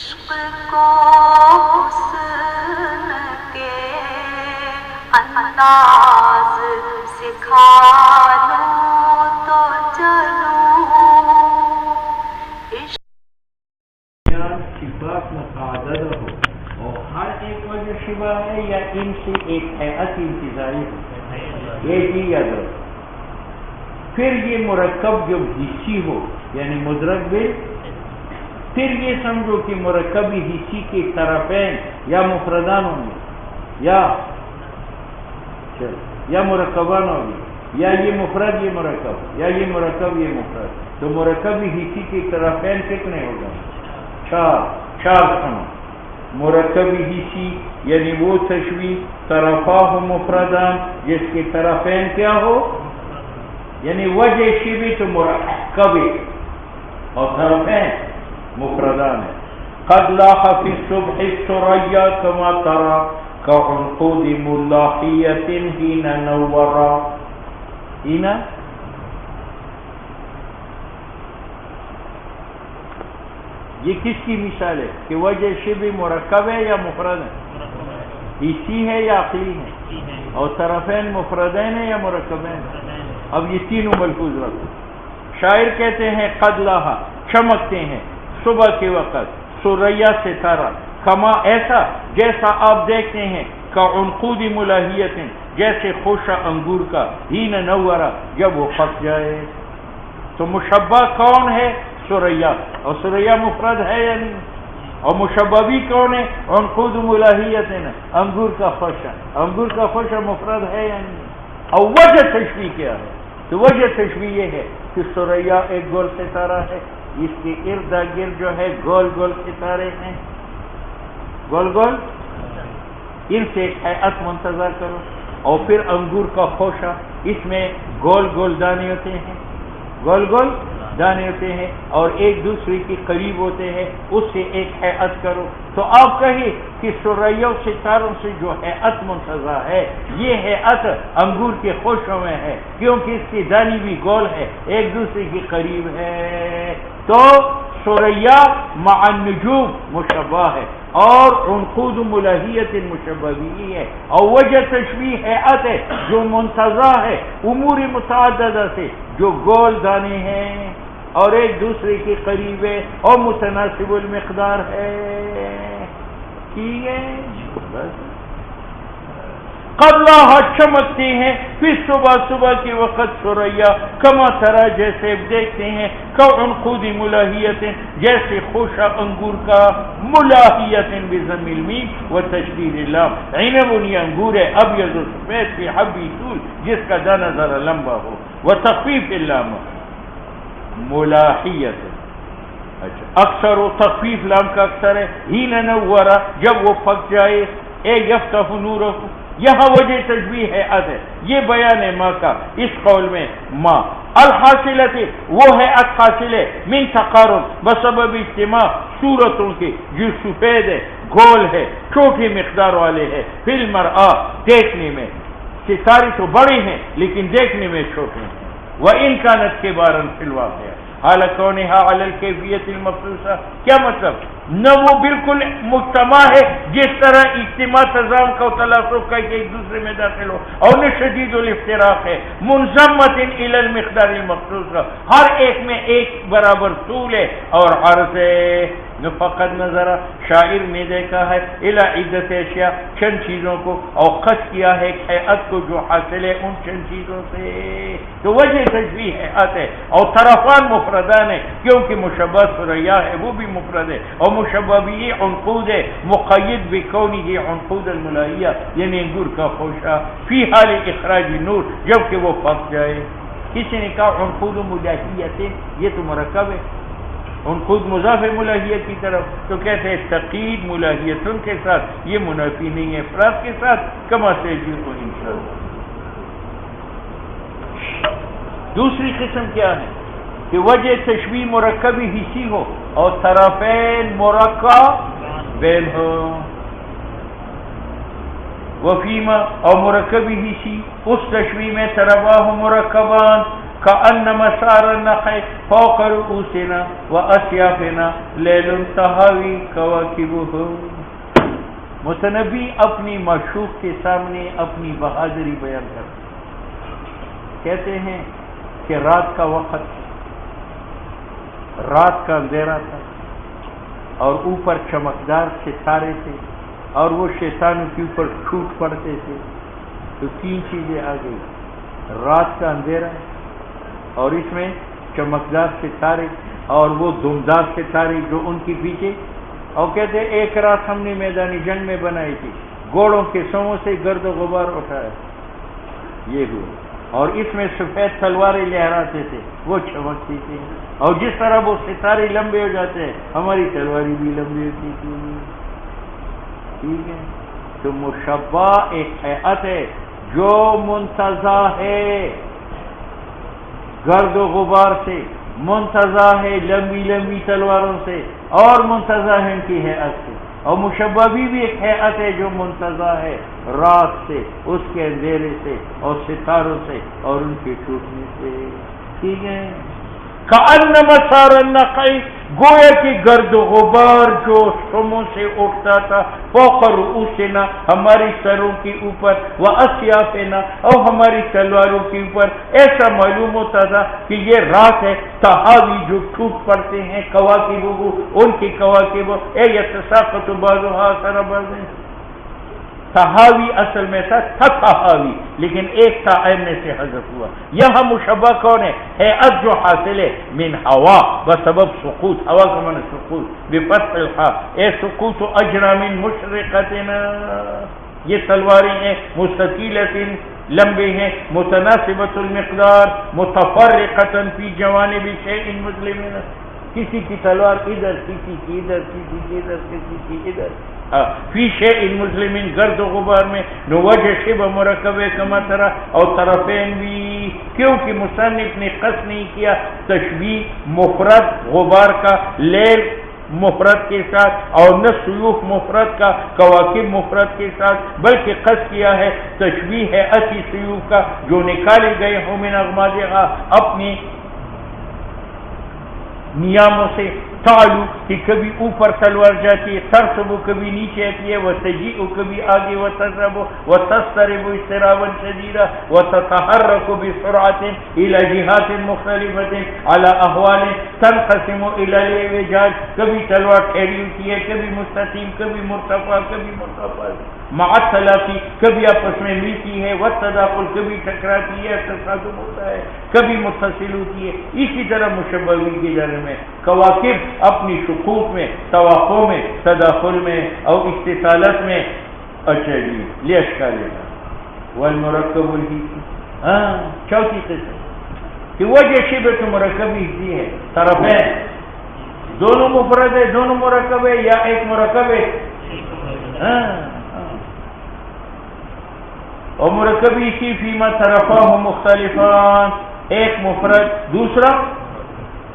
عشق کو حسن کے انداز سکھا لوں تو چلوں صفات متعدد ہو اور ہر ایک وجہ شبہ ہے یا ان سے ایک حیات انتظاری ہو، یہ بھی یاد رکھو۔ پھر یہ مرکب جو حصی ہو یعنی مدرک بل، پھر یہ سمجھو کہ مرکبی حصی کے طرفین یا مفردان ہوں گے یا مرکبان ہوں گے، یا یہ مفرد یہ مرکب یا یہ مرکب یہ مفرد، تو مرکبی حصی کے طرفین کتنے ہو گئے؟ چار سنو۔ مرکبی حصی یعنی وہ تشبیہ طرفاہ مفردان جس کے طرفین کیا ہو، یعنی وجہ شبی تو مرکب اور طرفین مفردان ہے۔ قد لاح فی الصبح الثریا کما ترى كعنقود ملاحیۃ حین نورا۔ اینا یہ کس کی مثال ہے کہ وجہ شبہ مرکب ہے یا مفرد ہے، حصی ہے یا عقلی ہے، اور طرفین مفردین ہے یا مرکبین؟ اب یہ تینوں ملحوظ رکھو۔ شاعر کہتے ہیں قد لاح چمکتے ہیں صبح کے وقت ثریا ستارہ، کما ایسا جیسا آپ دیکھتے ہیں، کعنقود ملاحیۃ جیسے خوشہ انگور کا، حین نورا جب وہ پک جائے۔ تو مشبہ کون ہے؟ ثریا، اور ثریا مفرد ہے یا نہیں؟ اور مشبہ بھی کون ہے؟ عنقود ملاحیۃ انگور کا خوشہ، انگور کا خوشہ مفرد ہے یا نہیں؟ اور وجہ تشبیہ کیا ہے؟ تو وجہ تشبیہ یہ ہے کہ ثریا ایک گول ستارہ ہے، اس کے ارد گرد جو ہے گول گول ستارے ہیں، گول گول، ان سے ایک حیات منتظر کرو۔ اور پھر انگور کا خوشہ، اس میں گول گول دانے ہوتے ہیں، گول گول دانے ہوتے ہیں اور ایک دوسرے کے قریب ہوتے ہیں، اس سے ایک حیات کرو۔ تو آپ کہیں کہ ثریا ستاروں سے جو حیات منتظر ہے، یہ حیات انگور کے خوشوں میں ہے، کیونکہ اس کی دانی بھی گول ہے، ایک دوسرے کے قریب ہے۔ تو ثریا مع النجوم مشبہ ہے، اور عنقود ملاحیۃ مشبہ بھی ہے، اور وجہ تشبیہ حیات ہے جو منتظر ہے امور متعددہ سے، جو گول دانے ہیں اور ایک دوسرے کے قریب ہے اور متناسب المقدار ہے۔ ٹھیک ہے بس۔ قد لاح چمکتے ہیں پھر صبح کے وقت ثریا، کما ترى جیسے دیکھتے ہیں، کعنقود ملاحیۃ جیسے خوشہ انگور کا، ملاحیۃ بضم المیم و تشدید اللام، عنب یہ انگور ہے ابیض سفید فی حبی طول جس کا دانہ ذرا لمبا ہو، و تخفیف اللام ملاحیۃ، اچھا اکثر و تخفیف لام کا اکثر ہے، حین نورا جب وہ پک جائے، اے یفتح نورہ، یہاں وجہ تشبیہ حیات ہے، یہ بیان ہے ماں کا اس قول میں ماں الحاصلت وہ حیات حاصل ہے من تقارن بسبب اجتماع صورتوں کے جو سفید ہے، گول ہے، چھوٹی مقدار والے ہے، فی المرآ دیکھنے میں، ستارے تو بڑے ہیں لیکن دیکھنے میں چھوٹے ہیں، وَإِنْ كَانَتْ كِبَارًا فِي الْوَاقِعِ حال کونہا علی الکیفیت المخصوصہ، کیا مطلب؟ نہ وہ بالکل مجتمع ہے جس طرح اجتماع تضام کا تلاصق کا ایک دوسرے میں داخل ہو، اور نہ شدید الافتراق ہے، منضمۃ الی المقدار المخصوص، ہر ایک میں ایک برابر طول ہے اور عرض ہے۔ فقط نظر شاعر نے دیکھا ہے الی عدت اشیاء چند چیزوں کو، اور خط کیا ہے حیات کو جو حاصل ہے ان چند چیزوں سے، تو وجہ تشبیہ حیات ہے، اور طرفان مفردان ہے کیونکہ مشبہ ثریا ہے وہ بھی مفرد ہے، اور مشبہ بھی عنقود ہے مقید بکونہ عنقود الملاحیہ یعنی انگور کا خوشہ، فی حال اخراج نور جبکہ وہ پک جائے۔ کسی نے کہا عنقود ملاحیت، یہ تو مرکب ہے، عنقود مضاف ملاحیت کی طرف، تو کہتے ہیں تقید ملاحیتن کے ساتھ یہ منافی نہیں ہے، افراد کے ساتھ کما سے جی کو انشاءاللہ۔ دوسری قسم کیا ہے کہ وجہ تشبیہ مرکبی حصی ہو اور طرفین مرکبین ہو، وفیما اور مرکبی حصی اس تشبیہ میں طرفاہ مرکبان كأنما سار النخع فوق رؤوسنا وأسيافنا ليل تهاوي كواكبه. متنبی اپنی معشوق کے سامنے اپنی بہادری بیان کرتے کہتے ہیں کہ رات کا وقت، رات کا اندھیرا تھا اور اوپر چمکدار ستارے تھے اور وہ شیطانوں کے اوپر ٹوٹ پڑتے تھے. تو تین چیزیں آ گئی، رات کا اندھیرا اور اس میں چمکدار ستارے اور وہ دمدار ستارے جو ان کے پیچھے. اور کہتے ایک رات ہم نے میدانی جنگ میں بنائی تھی، گھوڑوں کے سوؤں سے گرد و غبار اٹھایا، یہ ہوا. اور اس میں سفید تلواریں لہراتے تھے، وہ چمکتی تھی. اور جس طرح وہ ستارے لمبے ہو جاتے ہیں ہماری تلواری بھی لمبی ہوتی تھی. ٹھیک ہے، تو مشبہ ایک ہیئت ہے جو منتزع ہے گرد و غبار سے، منتزع ہے لمبی لمبی تلواروں سے، اور منتزع ہے ان کی ہیئت سے. اور مشبہ بھی ایک ہیئت ہے جو منتزع ہے رات سے، اس کے اندھیرے سے اور ستاروں سے اور ان کے ٹوٹنے سے. ٹھیک ہے، کأنما سار النقع، گویا کہ گرد و غبار جو سموں سے اٹھتا تھا، فوق رؤوسنا، ہماری سروں کے اوپر، واسیافنا، اور ہماری تلواروں کے اوپر. ایسا معلوم ہوتا تھا کہ یہ رات ہے تہاوی جو ٹوٹ پڑتے ہیں، کواکب ان کی کواکب یتساقط بعضها على بعض. تہاوی اصل میں تھا تہاوی، لیکن ایک تھا عین میں سے حذف ہوا. یہاں مشبہ کون ہے؟ ہیئت جو حاصل ہے من ہوا بسبب سقوط، ہوا کا معنی سقوط بفتح الحاء، اے سقوط اجرا من مشرقتنا. یہ تلواریں ہیں مستطیلۃ، لمبے ہیں، متناسبۃ المقدار، متفرقۃ فی جوانب شیء مسلم. کسی کی تلوار ادھر، کسی کی ادھر، کسی کی ادھر، کسی کی ادھر. فی شیء مسلم، گرد و غبار میں. نوجہ شبہ مرکب کما ترا، اور طرفین بھی، کیونکہ مصنف نے قصد نہیں کیا تشبیہ مفرد غبار کا لیل مفرد کے ساتھ اور نہ سیوف مفرد کا کواکب مفرد کے ساتھ، بلکہ قصد کیا ہے تشبیہ ہے اسی سیوف کا جو نکالے گئے ہوں من اغمادها، اپنی نیاموں سے. تعلو کہ کبھی اوپر تلوار جاتی ہے، ترسب کبھی نیچے آتی ہے، وتجیء کبھی آگے، وتذهب وتضطرب اضطرابا شديدا، وتتحرك بسرعة الى جهات مختلفة على احوال تنقسم الى الاعوجاج. کبھی تلوار ٹھہری ہوتی ہے، کبھی مستقیم، کبھی مرتفع، کبھی مرتفع. مع التلاقی، کبھی آپس میں ملتی ہے، والتداخل، کبھی ٹکراتی ہے، تصادم ہوتا ہے، کبھی متصل ہوتی ہے. اسی طرح مشبہین کے بارے میں کواکب اپنی شقوق میں، توافق میں، تداخل میں اور اتصالات میں. اچھا جی، لاشکال لینا والمرکب الحسی. چوتھی قسم کہ وجہ شبہ مرکب حسی ہے، طرفین دونوں مفرد ہے، دونوں مرکب ہے، یا ایک مرکب ہے. اور مرکب اسی فیما طرفہ مختلفان، ایک مفرد دوسرا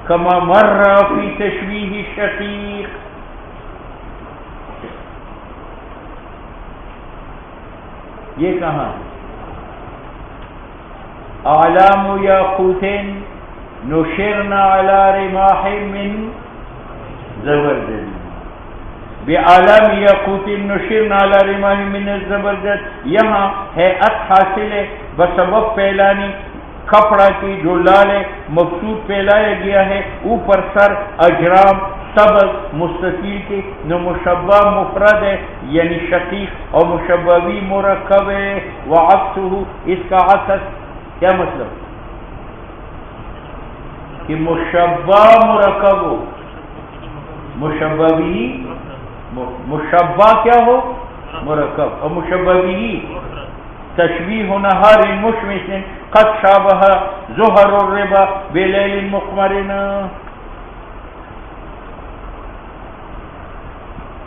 کما مر فی تشبیہ شقیق. یہ کہاں اعلام یاقوت نشرنا علی رماح من زبرجد، بعالم یاقوت نشرنا علی رماح من الزبرجد. یہاں ہیئت حاصل ہے بسبب پھیلانی کپڑا کی جو لال ہے، مقصود پھیلایا گیا ہے اوپر سر، اجرام سبز مستطیل کے. نو مشبہ مفرد ہے یعنی شقیق، اور مشبہ بھی مرکب ہے. وعکسہ، اس کا عکس کیا مطلب کہ مشبہ مرکب ہو، مشبہ بھی مشبہ کیا ہو مرکب، اور مشبہ بھی تشبیہ نہار مشمس قد شابہ ظہر الربا بلیل مقمرن.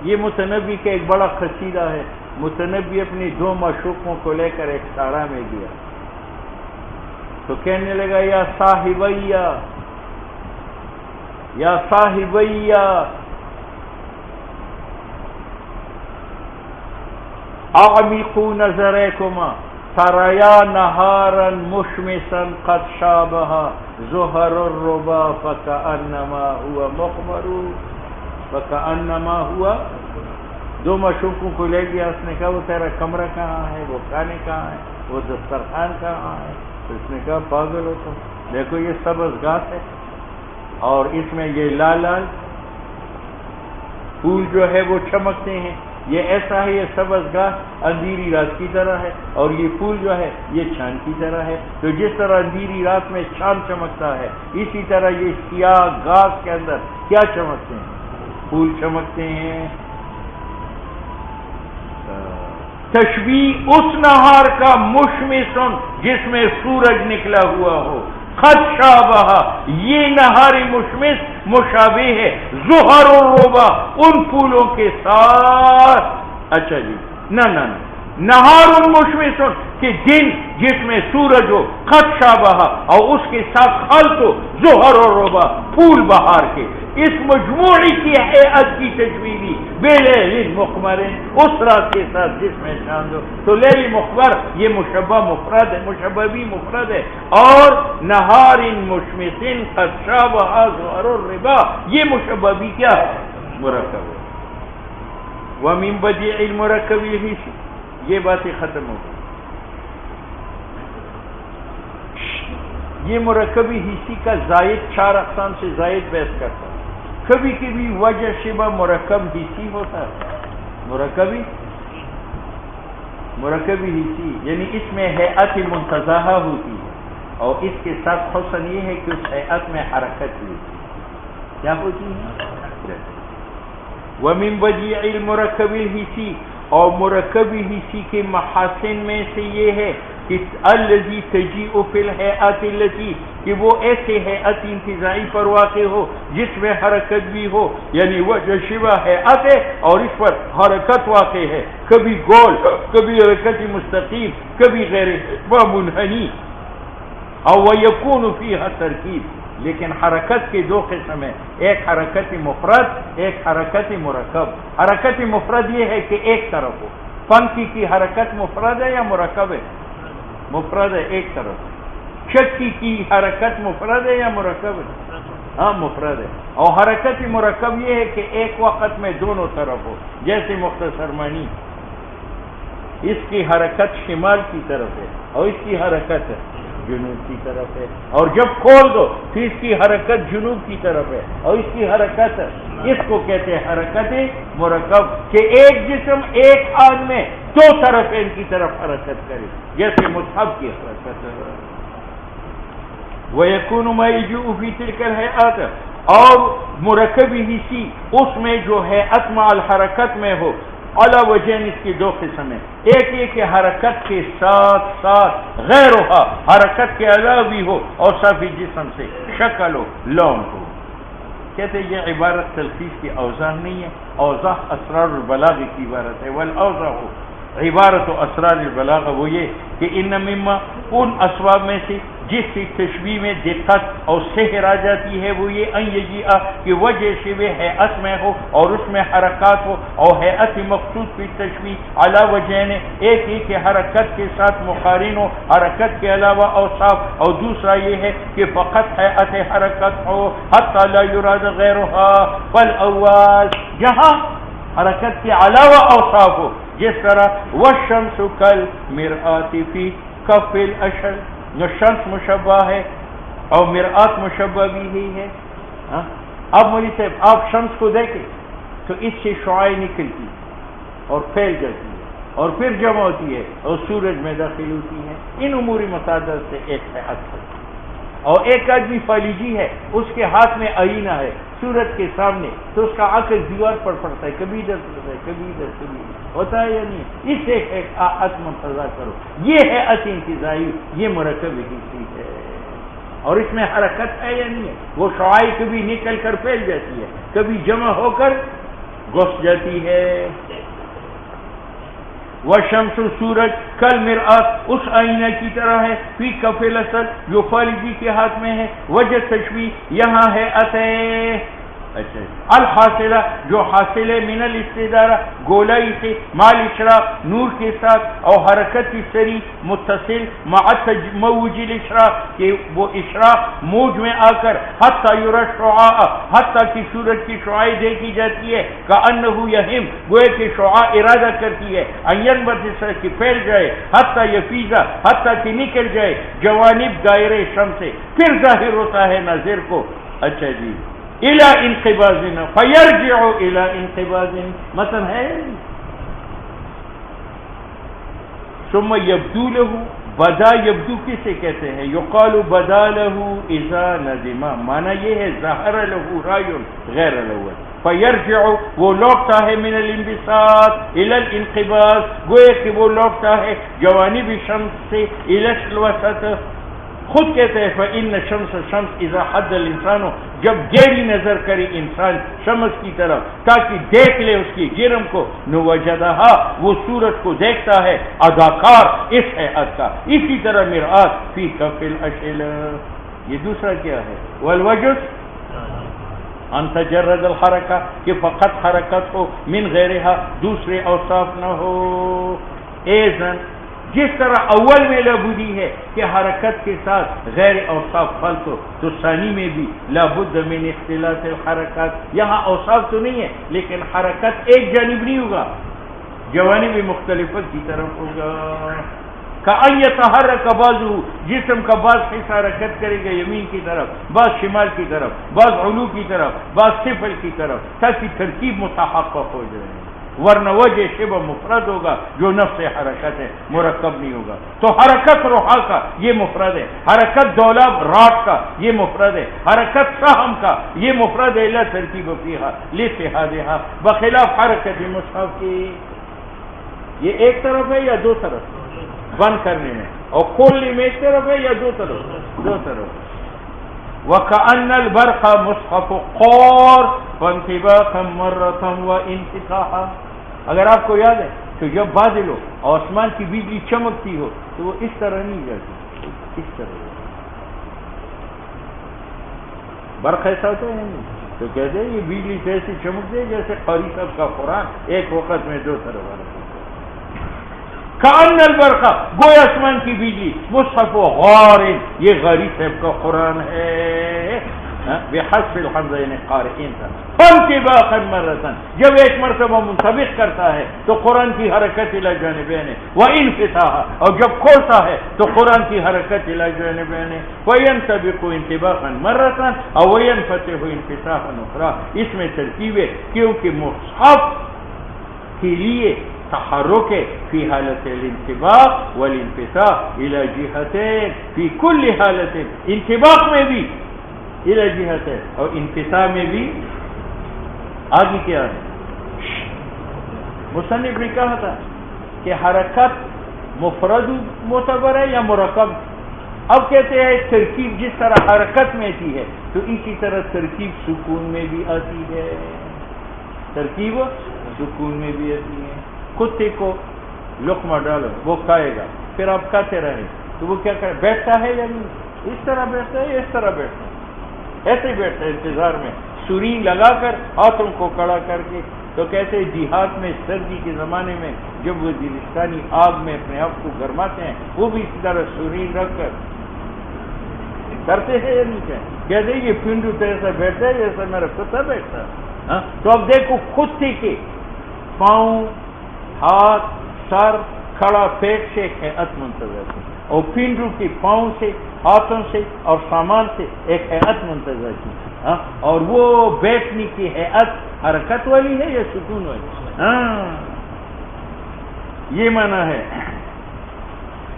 یہ متنبی کا ایک بڑا قصیدہ ہے. متنبی اپنی دو معشوقوں کو لے کر ایک سارا میں گیا تو کہنے لگا یا صاحبیا، یا صاحبیا اعمقوا نظرکما سریا نہارا مشمسا قد شابہ زہر الربا فکأنما ہوا مخمر فکأنما ہوا. دو مشوقوں کو لے گیا، اس نے کہا وہ تیرا کمرہ کہاں ہے، وہ کھانے کہاں ہے، وہ دسترخوان کہاں ہے؟ تو اس نے کہا پاگل ہو تم، دیکھو یہ سبز گھاس ہے اور اس میں یہ لال لال پھول جو ہے وہ چمکتے ہیں. یہ ایسا ہے، یہ سبز گھاس اندھیری رات کی طرح ہے اور یہ پھول جو ہے یہ چاند کی طرح ہے. تو جس طرح اندھیری رات میں چاند چمکتا ہے، اسی طرح یہ سیاہ گھاس کے اندر کیا چمکتے ہیں؟ پھول چمکتے ہیں. تشبیہ اس نہار کا مشمسن جس میں سورج نکلا ہوا ہو. قد شابہ یہ نہار مشمس مشابہ ہے زہر الربا ان پھولوں کے ساتھ. اچھا جی، نہ نہار مشمس کہ دن جس میں سورج ہو، قد شابہ اور اس کے ساتھ خلط ہو زہر الربا پھول بہار کے. اس مجموعی کی ہیئت کی تشبیہ دی بلیل مخمر اس رات کے ساتھ جس میں چاند ہو. تو لیل مخمر یہ مشبہ مفرد ہے، مشبہ بھی مفرد ہے. اور نہار مشمس قد شابہ زہر الربا یہ مشبہ بھی کیا مرکب ہے. ومن بدیع المرکب یہ باتیں ختم ہو گئی. یہ مرکبی حصی کا زائد 4 اقسام سے زائد بحث کرتا ہے. کبھی کبھی وجہ شبہ مرکب حصی ہوتا ہے. مرکبی حصی یعنی اس میں ہیئت منتزاہہ ہوتی ہے اور اس کے ساتھ حسن یہ ہے کہ اس ہیئت میں حرکت ہوتی ہے. کیا ہوتی ہے؟ ومن بدیع المرکب الحصی اور مرکبی حصی کے محاسن میں سے یہ ہے کہ الذی تجیء فی الہیئات التی کہ وہ ایسے ہیئت انتزاعی پر واقع ہو جس میں حرکت بھی ہو، یعنی وجہ شبہ ہیئت ہے اور اس پر حرکت واقع ہے، کبھی گول، کبھی حرکت مستقیم، کبھی غیر منحنی. اور ویکون فیہا ترکیب لیکن حرکت کے 2 قسم ہیں، ایک حرکت مفرد، ایک حرکت مرکب. حرکت مفرد یہ ہے کہ ایک طرف ہو. پنکھی کی حرکت مفرد ہے یا مرکب ہے؟ مفرد ہے، ایک طرف. چکی کی حرکت مفرد ہے یا مرکب ہے؟ ہاں مفرد ہے. اور حرکت مرکب یہ ہے کہ ایک وقت میں دونوں طرف ہو. جیسے مختصر معنی اس کی حرکت شمال کی طرف ہے اور اس کی حرکت جنوب کی طرف ہے، اور جب کھول دو تو اس کی حرکت جنوب کی طرف ہے اور اس کی حرکت اس کو کہتے ہیں حرکت مرکب کہ ایک جسم ایک آن میں 2 طرف ان کی طرف حرکت کرے، جیسے مصحف کی حرکت. وَيَكُونُ مَا يَجُوءُ فِي تِلْكَ الْهَيْئَاتِ اور مرکبی حصی اس میں جو ہیئت مع الحرکت میں ہو. علا وجہین اس کی 2 قسم ہیں. ایک یہ کہ حرکت کے ساتھ ساتھ غیرها حرکت کے علاوہ بھی ہو اور صافی جسم سے شکل ہو، لون ہو. کہتے ہیں یہ عبارت تلخیص کی اوزان نہیں ہے، اوضاح اسرار البلاغ کی عبارت ہے. والاوضاح عبارت و اسرار البلاغ وہ یہ کہ ان مما ان اسباب میں سے جس کی تشبیہ میں دقت اور سحر آ جاتی ہے وہ یہ ان یجیء کہ وجہ شبہ ہیئت میں ہو اور اس میں حرکات ہو اور ہیئت مقصود کی تشبیہ علا وجہین ایک ہی کہ حرکت کے ساتھ مقارن ہو، حرکت کے علاوہ اوصاف، اور دوسرا یہ ہے کہ فقط ہیئت حرکت ہو حتی لا یراد غیرها. فالاول جہاں حرکت کے علاوہ اوصاف ہو، جس طرح والشمس کالمرآۃ فی کف الاشر شمس مشبہ ہے اور مرآت مشبہ بھی ہی ہے. اب مولی صاحب آپ شمس کو دیکھیں تو اس سے شعاع نکلتی اور پھیل جاتی ہے اور پھر جمع ہوتی ہے اور سورج میں داخل ہوتی ہے. ان امور متعدد سے ایک ہیئت ہے. اور ایک آدمی فالجی ہے، اس کے ہاتھ میں آئینہ ہے سورج کے سامنے، تو اس کا عکس دیوار پر پڑتا ہے، کبھی ادھر پڑتا ہے کبھی ادھر، کبھی ہوتا ہے یا نہیں. اس سے ایک آت منتظر کرو. یہ ہے انتزاعی، یہ مرکب حصی ہے. اور اس میں حرکت ہے یا نہیں ہے؟ وہ شعاع کبھی نکل کر پھیل جاتی ہے، کبھی جمع ہو کر گھس جاتی ہے. وشمس سورج کل مرآت اس آئینہ کی طرح ہے فی کف الاسد جو فالجی کے ہاتھ میں ہے. وجہ تشبیہ یہاں ہے اچھا الحاصلہ جو حاصل ہے من الاستدارہ گولائی سے مال اشراق نور کے ساتھ اور حرکت کی سری متصل مع موج الاشراق کہ وہ اشراق موج میں آ کر حتی یرى شعاع حتی کی سورج کی شعاع دیکھی جاتی ہے کأنہ یہم گوئے کہ شعاع ارادہ کرتی ہے ان ينبت کہ پھیل جائے حتی یفیزا حتی کہ نکل جائے جوانب دائرے شمس سے پھر ظاہر ہوتا ہے ناظر کو اچھا جی الى انقباضنا فيرجع الى انقباض مثلا ہے ثم يبدو له بدا یبدو کسے کہتے ہیں یقال بدا له اذا ندم معنی یہ ہے ظاہر له رای غیر الاول فيرجع وہ لوٹتا ہے من الانبساط الى الانقباض گویا کہ وہ لوٹتا ہے جوانب شمس سے الى الوسط خود کہتے ہیں فإن شمس اذا حد الانسان جب گہری نظر کرے انسان شمس کی طرف تاکہ دیکھ لے اس کی جرم کو نوجدہا وہ سورج کو دیکھتا ہے اداکار اس حیات کا اسی طرح مرآت فی کف الاشل یہ دوسرا کیا ہے والوجس ان تجرد الحرکہ کہ فقط حرکت ہو من غیرہا دوسرے اوصاف نہ ہو ایزن جس طرح اول میں لابدی ہے کہ حرکت کے ساتھ غیر اوصاف خلق ہو تو ثانی میں بھی لابد من اختلاط الحرکات یہاں اوصاف تو نہیں ہے لیکن حرکت ایک جانب نہیں ہوگا جوانب مختلفت کی طرف ہوگا کأن یتحرک بعضہ جسم کا بعض حصہ حرکت کرے گا یمین کی طرف بعض شمال کی طرف بعض علو کی طرف بعض سفل کی طرف تاکہ ترکیب متحقق ہو جائے ورنہ وجہ شبہ مفرد ہوگا جو نفس حرکت ہے مرکب نہیں ہوگا تو حرکت روحا کا یہ مفرد ہے حرکت دولاب راٹ کا یہ مفرد ہے حرکت سہم کا یہ مفرد ہے لا ترکیب فیہا لاتحادہا بخلاف حرکت مصحف کی یہ ایک طرف ہے یا دو طرف بند کرنے میں اور کھولنے میں ایک طرف ہے یا دو طرف وَكَأَنَّ الْبَرْقَ مُصْحَفُ قَورٍ فَانْتِبَاقًا مَرَّةً وَانْتِقَاحًا اگر آپ کو یاد ہے تو جب بادل ہو اور آسمان کی بجلی چمکتی ہو تو وہ اس طرح نہیں جاتی اس طرح برق ایسا ہوتا ہے نہیں تو کہتے ہیں یہ بجلی سے ایسی چمکتی ہے جیسے قاری صاحب کا قرآن ایک وقت میں دو طرف والا کأن البرق گویا آسمان کی بجلی مصحف غار یہ غاری صاحب کا قرآن ہے بحسب الحمزین قارئین تھا فانتباقا مرتن جب ایک مرتبہ منطبق کرتا ہے تو قرآن کی حرکت الى جانبین وانفتاحا اور جب کھولتا ہے تو قرآن کی حرکت الى جانبین وینطبق انطباقا مرتن اور وینفتح انفتاحا اخرى اس میں ترکیب ہے کیونکہ مصحف کے لیے تحرک فی حالت الانطباق والانفتاح الى جہتین فی کل حالت انطباق میں بھی الى جہتین اور انفتاح میں بھی آگے کیا ہے مصنف نے کہا تھا کہ حرکت مفرد معتبر ہے یا مرکب اب کہتے ہیں ترکیب جس طرح حرکت میں آتی ہے تو اسی طرح ترکیب سکون میں بھی آتی ہے ترکیب سکون میں بھی آتی ہے کتے کو لقمہ ڈالو وہ کھائے گا پھر آپ کھاتے رہیں تو وہ کیا کرے بیٹھتا ہے یا نہیں اس طرح بیٹھتا ہے اس طرح بیٹھتا ہے ایسے ہی بیٹھتا ہے انتظار میں سورین لگا کر ہاتھوں کو کڑا کر کے تو کہتے دیہات میں سردی کے زمانے میں جب وہ زمستانی آگ میں اپنے آپ کو گرماتے ہیں وہ بھی اسی طرح سورین رکھ کر کرتے ہیں یا نہیں کہتے یہ پنڈو تو ایسا بیٹھتا ہے جیسا میرا کتا بیٹھتا ہے تو اب دیکھو کتے کے پاؤں ہاتھ سر کھڑا پیٹ سے ایک ہیئت منتظر تھی اور پنڈو کے پاؤں سے ہاتھوں سے اور سامان سے ایک ہیئت منتظر تھی اور وہ بیٹھنے کی ہیئت حرکت والی ہے یا سکون والی یہ معنی ہے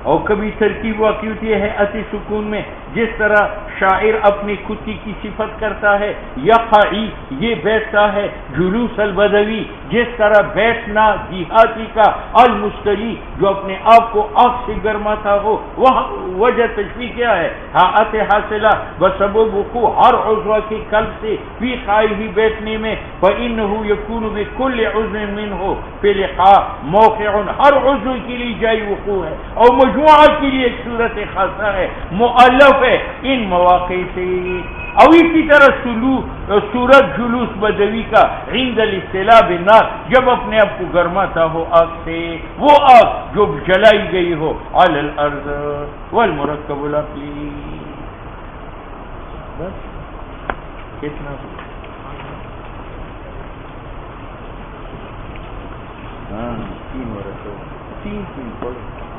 اور کبھی ترکیب واقع ہوتی ہے اتی سکون میں جس طرح شاعر اپنی کتی کی صفت کرتا ہے یقعی یہ بیٹھتا ہے جلوس البدوی جس طرح بیٹھنا دیہاتی کا المستری جو اپنے آپ کو آگ سے گرماتا ہو وہاں وجہ تشبیہ کیا ہے حاعت حاصلہ بسبب وقوع ہر عضو کی قلب سے فی خواہی ہی بیٹھنے میں فإنه يكون بكل عضو منه في لقاء موقع ہر عضو کے لیے جائے وقوع ہے اور مجموعہ کے لیے ایک صورت خاصہ ہے مؤلف ہے ان مواقع سے اور اسی طرح صورت جلوس بدوی کا عند الاستلاء بالنار، جب اپنے آپ کو گرماتا ہو آگ سے، وہ آگ جو جلائی گئی ہو، علی الارض والمرکب العقلی. بس کتنا ہاں 3 مرتبہ 3 پڑھو.